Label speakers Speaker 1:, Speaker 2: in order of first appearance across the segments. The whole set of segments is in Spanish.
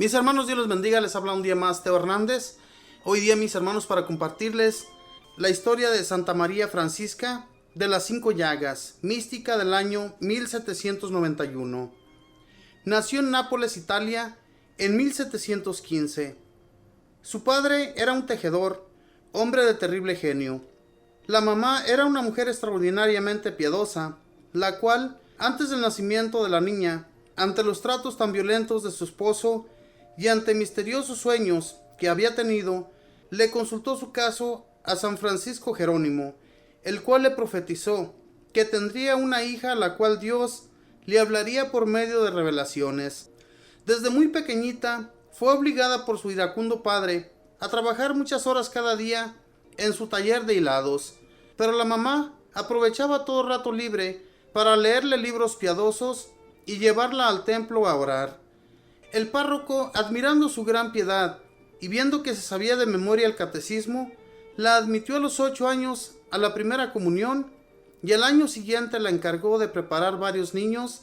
Speaker 1: Mis hermanos, Dios les bendiga, les habla un día más Teo Hernández. Hoy día, mis hermanos, para compartirles la historia de Santa María Francisca de las Cinco Llagas, mística del año 1791. Nació en Nápoles, Italia, en 1715. Su padre era un tejedor, hombre de terrible genio. La mamá era una mujer extraordinariamente piadosa, la cual, antes del nacimiento de la niña, ante los tratos tan violentos de su esposo y ante misteriosos sueños que había tenido, le consultó su caso a San Francisco Jerónimo, el cual le profetizó que tendría una hija a la cual Dios le hablaría por medio de revelaciones. Desde muy pequeñita fue obligada por su iracundo padre a trabajar muchas horas cada día en su taller de hilados, pero la mamá aprovechaba todo rato libre para leerle libros piadosos y llevarla al templo a orar. El párroco, admirando su gran piedad y viendo que se sabía de memoria el catecismo, la admitió a los 8 años a la primera comunión y al año siguiente la encargó de preparar varios niños,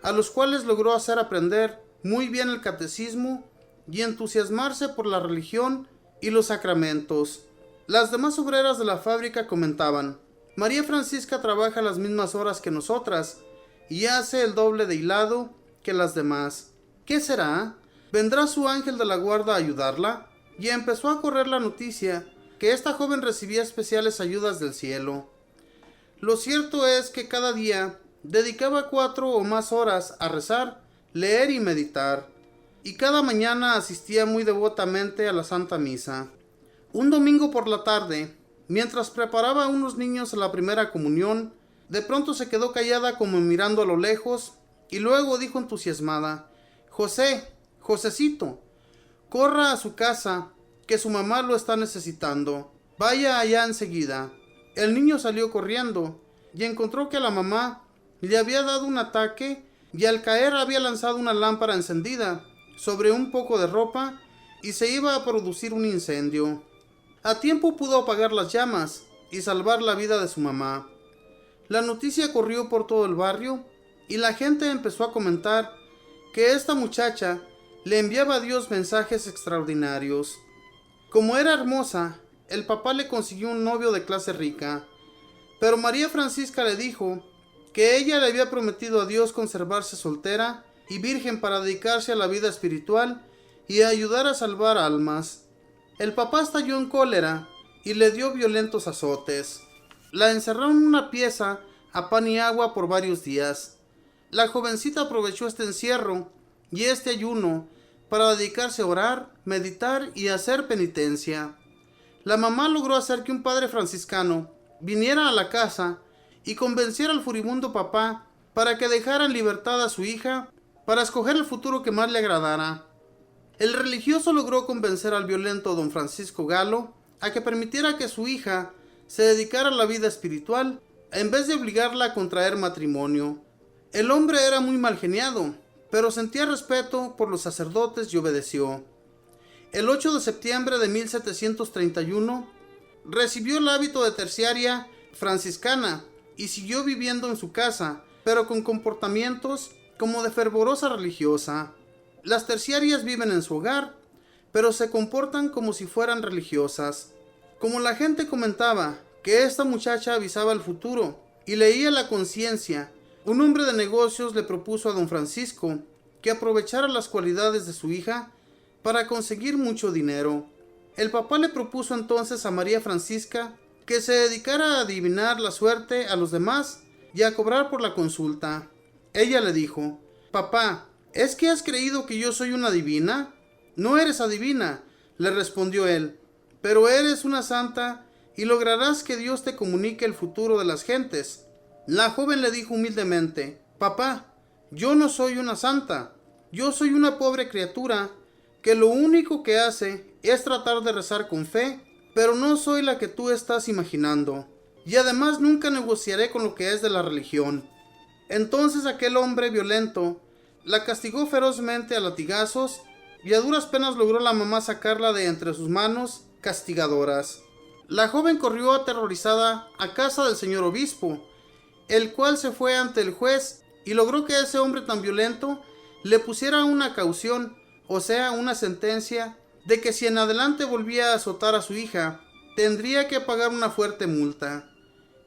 Speaker 1: a los cuales logró hacer aprender muy bien el catecismo y entusiasmarse por la religión y los sacramentos. Las demás obreras de la fábrica comentaban: María Francisca trabaja las mismas horas que nosotras y hace el doble de hilado que las demás. ¿Qué será? ¿Vendrá su ángel de la guarda a ayudarla? Y empezó a correr la noticia que esta joven recibía especiales ayudas del cielo. Lo cierto es que cada día dedicaba 4 o más horas a rezar, leer y meditar, y cada mañana asistía muy devotamente a la Santa Misa. Un domingo por la tarde, mientras preparaba a unos niños a la primera comunión, de pronto se quedó callada como mirando a lo lejos, y luego dijo entusiasmada: Josecito, corra a su casa, que su mamá lo está necesitando. Vaya allá enseguida. El niño salió corriendo y encontró que a la mamá le había dado un ataque y al caer había lanzado una lámpara encendida sobre un poco de ropa y se iba a producir un incendio. A tiempo pudo apagar las llamas y salvar la vida de su mamá. La noticia corrió por todo el barrio y la gente empezó a comentar que esta muchacha le enviaba a Dios mensajes extraordinarios. Como era hermosa, el papá le consiguió un novio de clase rica, pero María Francisca le dijo que ella le había prometido a Dios conservarse soltera y virgen para dedicarse a la vida espiritual y a ayudar a salvar almas. El papá estalló en cólera y le dio violentos azotes. La encerraron en una pieza a pan y agua por varios días. La jovencita aprovechó este encierro y este ayuno para dedicarse a orar, meditar y hacer penitencia. La mamá logró hacer que un padre franciscano viniera a la casa y convenciera al furibundo papá para que dejara en libertad a su hija para escoger el futuro que más le agradara. El religioso logró convencer al violento don Francisco Galo a que permitiera que su hija se dedicara a la vida espiritual en vez de obligarla a contraer matrimonio. El hombre era muy mal geniado, pero sentía respeto por los sacerdotes y obedeció. El 8 de septiembre de 1731 recibió el hábito de terciaria franciscana y siguió viviendo en su casa, pero con comportamientos como de fervorosa religiosa. Las terciarias viven en su hogar, pero se comportan como si fueran religiosas. Como la gente comentaba que esta muchacha avisaba el futuro y leía la conciencia, un hombre de negocios le propuso a don Francisco que aprovechara las cualidades de su hija para conseguir mucho dinero. El papá le propuso entonces a María Francisca que se dedicara a adivinar la suerte a los demás y a cobrar por la consulta. Ella le dijo: Papá, ¿es que has creído que yo soy una adivina? No eres adivina, le respondió él, pero eres una santa y lograrás que Dios te comunique el futuro de las gentes. La joven le dijo humildemente: Papá, yo no soy una santa, yo soy una pobre criatura que lo único que hace es tratar de rezar con fe, pero no soy la que tú estás imaginando, y además nunca negociaré con lo que es de la religión. Entonces aquel hombre violento la castigó ferozmente a latigazos y a duras penas logró la mamá sacarla de entre sus manos castigadoras. La joven corrió aterrorizada a casa del señor obispo, el cual se fue ante el juez y logró que ese hombre tan violento le pusiera una caución o sea, una sentencia de que si en adelante volvía a azotar a su hija, tendría que pagar una fuerte multa.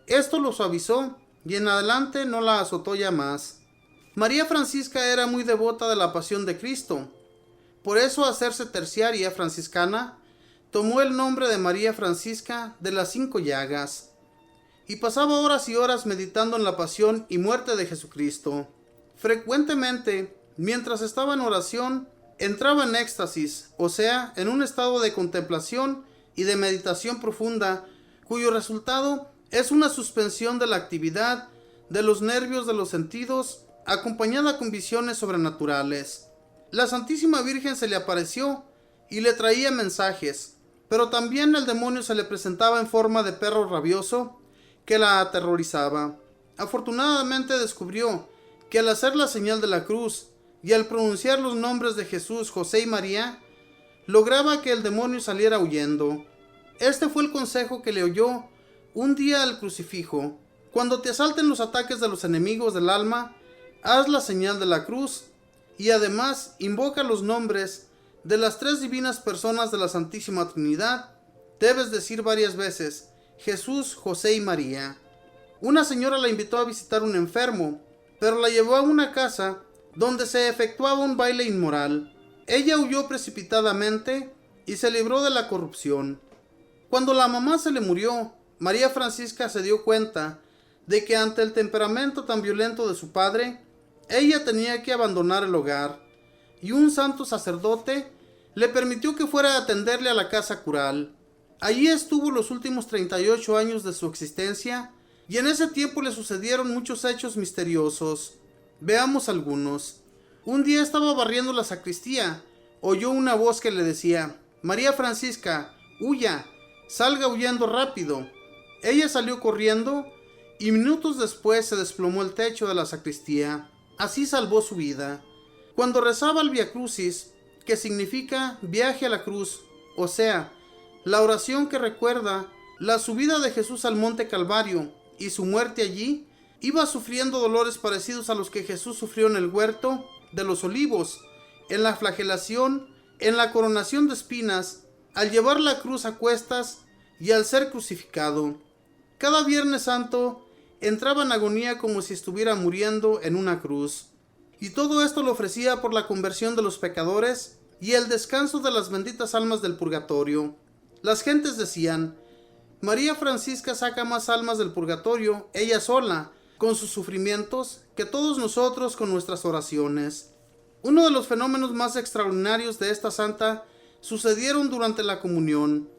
Speaker 1: Esto lo suavizó y en adelante no la azotó ya más. María Francisca era muy devota de la pasión de Cristo. Por eso, al hacerse terciaria franciscana, tomó el nombre de María Francisca de las 5 llagas y pasaba horas y horas meditando en la pasión y muerte de Jesucristo. Frecuentemente, mientras estaba en oración, entraba en éxtasis, o sea, en un estado de contemplación y de meditación profunda, cuyo resultado es una suspensión de la actividad de los nervios de los sentidos, acompañada con visiones sobrenaturales. La Santísima Virgen se le apareció y le traía mensajes, pero también el demonio se le presentaba en forma de perro rabioso que la aterrorizaba. Afortunadamente descubrió que al hacer la señal de la cruz y al pronunciar los nombres de Jesús, José y María, lograba que el demonio saliera huyendo. Este fue el consejo que le oyó un día al crucifijo: cuando te asalten los ataques de los enemigos del alma, haz la señal de la cruz y además invoca los nombres de las 3 divinas personas de la Santísima Trinidad. Debes decir varias veces: Jesús, José y María. Una señora la invitó a visitar un enfermo, pero la llevó a una casa donde se efectuaba un baile inmoral. Ella huyó precipitadamente y se libró de la corrupción. Cuando la mamá se le murió, María Francisca se dio cuenta de que ante el temperamento tan violento de su padre, ella tenía que abandonar el hogar, y un santo sacerdote le permitió que fuera a atenderle a la casa cural. Allí estuvo los últimos 38 años de su existencia, y en ese tiempo le sucedieron muchos hechos misteriosos. Veamos algunos. Un día estaba barriendo la sacristía, oyó una voz que le decía: María Francisca, huya, salga huyendo rápido. Ella salió corriendo y minutos después se desplomó el techo de la sacristía. Así salvó su vida. Cuando rezaba el Via Crucis, que significa viaje a la cruz, o sea, la oración que recuerda la subida de Jesús al monte Calvario y su muerte allí, iba sufriendo dolores parecidos a los que Jesús sufrió en el huerto de los Olivos, en la flagelación, en la coronación de espinas, al llevar la cruz a cuestas y al ser crucificado. Cada Viernes Santo entraba en agonía como si estuviera muriendo en una cruz. Y todo esto lo ofrecía por la conversión de los pecadores y el descanso de las benditas almas del purgatorio. Las gentes decían: María Francisca saca más almas del purgatorio, ella sola, con sus sufrimientos, que todos nosotros con nuestras oraciones. Uno de los fenómenos más extraordinarios de esta santa sucedieron durante la comunión.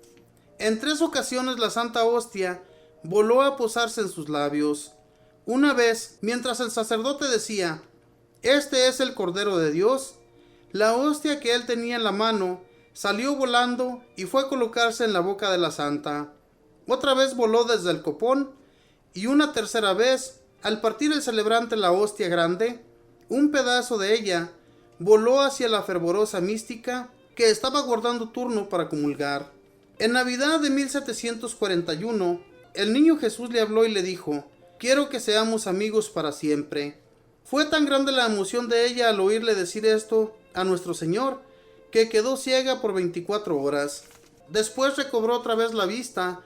Speaker 1: En 3 ocasiones la Santa Hostia voló a posarse en sus labios. Una vez, mientras el sacerdote decía: Este es el Cordero de Dios, la hostia que él tenía en la mano salió volando y fue a colocarse en la boca de la santa. Otra vez voló desde el copón, y una tercera vez, al partir el celebrante la hostia grande, un pedazo de ella voló hacia la fervorosa mística que estaba guardando turno para comulgar. En Navidad de 1741, el niño Jesús le habló y le dijo: Quiero que seamos amigos para siempre. Fue tan grande la emoción de ella al oírle decir esto a nuestro Señor, que quedó ciega por 24 horas. Después recobró otra vez la vista,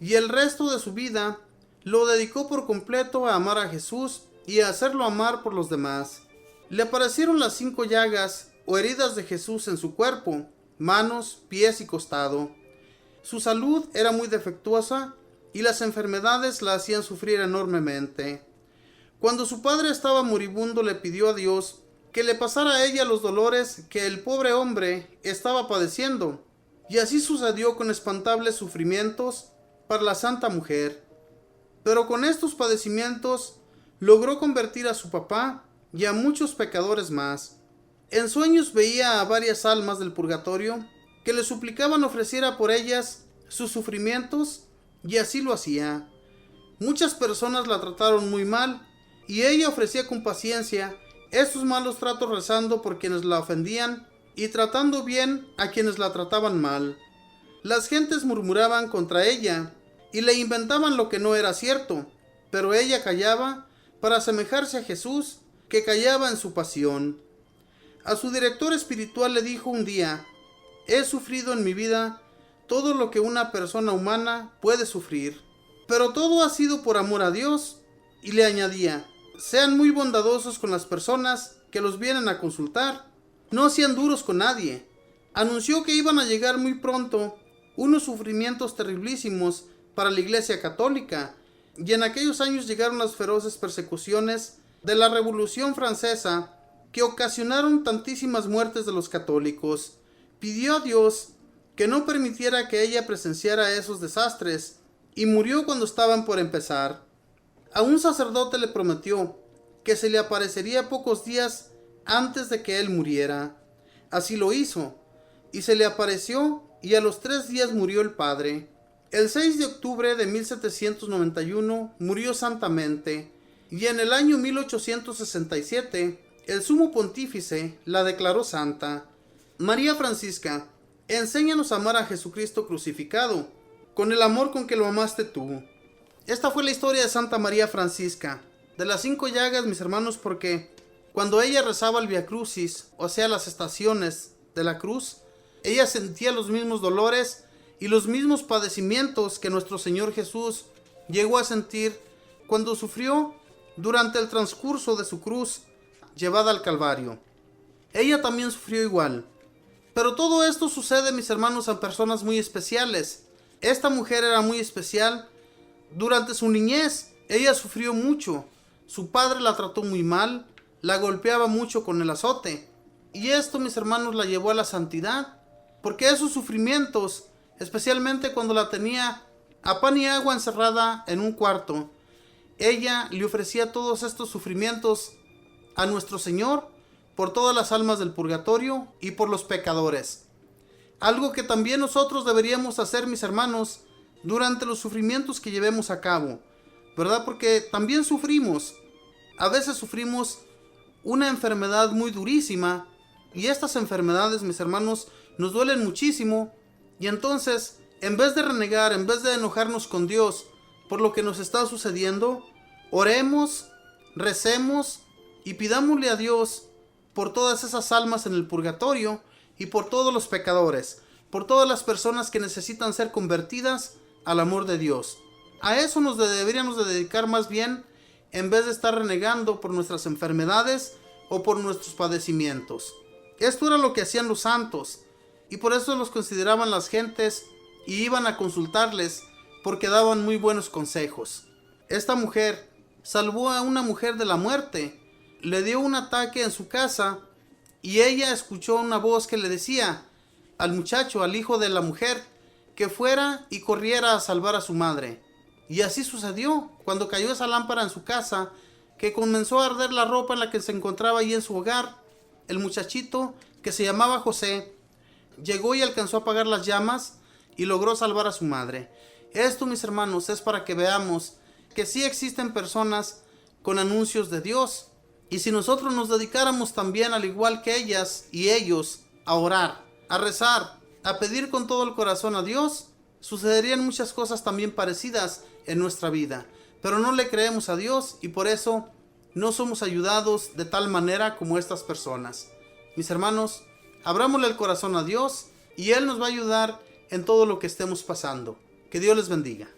Speaker 1: y el resto de su vida lo dedicó por completo a amar a Jesús y a hacerlo amar por los demás. Le aparecieron las 5 llagas o heridas de Jesús en su cuerpo, manos, pies y costado. Su salud era muy defectuosa y las enfermedades la hacían sufrir enormemente. Cuando su padre estaba moribundo, le pidió a Dios que le pasara a ella los dolores que el pobre hombre estaba padeciendo, y así sucedió con espantables sufrimientos para la santa mujer. Pero con estos padecimientos logró convertir a su papá y a muchos pecadores más. En sueños veía a varias almas del purgatorio que le suplicaban ofreciera por ellas sus sufrimientos, y así lo hacía. Muchas personas la trataron muy mal, y ella ofrecía con paciencia estos malos tratos, rezando por quienes la ofendían y tratando bien a quienes la trataban mal. Las gentes murmuraban contra ella y le inventaban lo que no era cierto, pero ella callaba para asemejarse a Jesús, que callaba en su pasión. A su director espiritual le dijo un día: he sufrido en mi vida todo lo que una persona humana puede sufrir, pero todo ha sido por amor a Dios. Y le añadía: sean muy bondadosos con las personas que los vienen a consultar, no sean duros con nadie. Anunció que iban a llegar muy pronto unos sufrimientos terriblísimos para la Iglesia Católica, y en aquellos años llegaron las feroces persecuciones de la Revolución Francesa, que ocasionaron tantísimas muertes de los católicos. Pidió a Dios que no permitiera que ella presenciara esos desastres, y murió cuando estaban por empezar. A un sacerdote le prometió que se le aparecería pocos días antes de que él muriera. Así lo hizo, y se le apareció, y a los 3 días murió el padre. El 6 de octubre de 1791 murió santamente, y en el año 1867 el sumo pontífice la declaró santa. María Francisca, enséñanos a amar a Jesucristo crucificado, con el amor con que lo amaste tú. Esta fue la historia de Santa María Francisca, de las 5 llagas, mis hermanos, porque cuando ella rezaba el Via Crucis, o sea, las estaciones de la cruz, ella sentía los mismos dolores y los mismos padecimientos que nuestro Señor Jesús llegó a sentir cuando sufrió durante el transcurso de su cruz llevada al Calvario. Ella también sufrió igual. Pero todo esto sucede, mis hermanos, a personas muy especiales. Esta mujer era muy especial. Durante su niñez, ella sufrió mucho. Su padre la trató muy mal, la golpeaba mucho con el azote. Y esto, mis hermanos, la llevó a la santidad. Porque esos sufrimientos, especialmente cuando la tenía a pan y agua encerrada en un cuarto, ella le ofrecía todos estos sufrimientos a nuestro Señor por todas las almas del purgatorio y por los pecadores. Algo que también nosotros deberíamos hacer, mis hermanos, durante los sufrimientos que llevemos a cabo, ¿verdad? Porque también sufrimos. A veces sufrimos una enfermedad muy durísima, y estas enfermedades, mis hermanos, nos duelen muchísimo, y entonces, en vez de renegar, en vez de enojarnos con Dios por lo que nos está sucediendo, oremos, recemos y pidámosle a Dios por todas esas almas en el purgatorio y por todos los pecadores, por todas las personas que necesitan ser convertidas al amor de Dios. A eso nos deberíamos de dedicar más bien, en vez de estar renegando por nuestras enfermedades o por nuestros padecimientos. Esto era lo que hacían los santos, y por eso los consideraban las gentes y iban a consultarles, porque daban muy buenos consejos. Esta mujer salvó a una mujer de la muerte, le dio un ataque en su casa, y ella escuchó una voz que le decía al muchacho, al hijo de la mujer, que fuera y corriera a salvar a su madre. Y así sucedió. Cuando cayó esa lámpara en su casa, que comenzó a arder la ropa en la que se encontraba allí en su hogar, el muchachito, que se llamaba José, llegó y alcanzó a apagar las llamas y logró salvar a su madre. Esto, mis hermanos, es para que veamos que sí existen personas con anuncios de Dios. Y si nosotros nos dedicáramos también, al igual que ellas y ellos, a orar, a rezar, a pedir con todo el corazón a Dios, sucederían muchas cosas también parecidas en nuestra vida. Pero no le creemos a Dios, y por eso no somos ayudados de tal manera como estas personas. Mis hermanos, abrámosle el corazón a Dios, y Él nos va a ayudar en todo lo que estemos pasando. Que Dios les bendiga.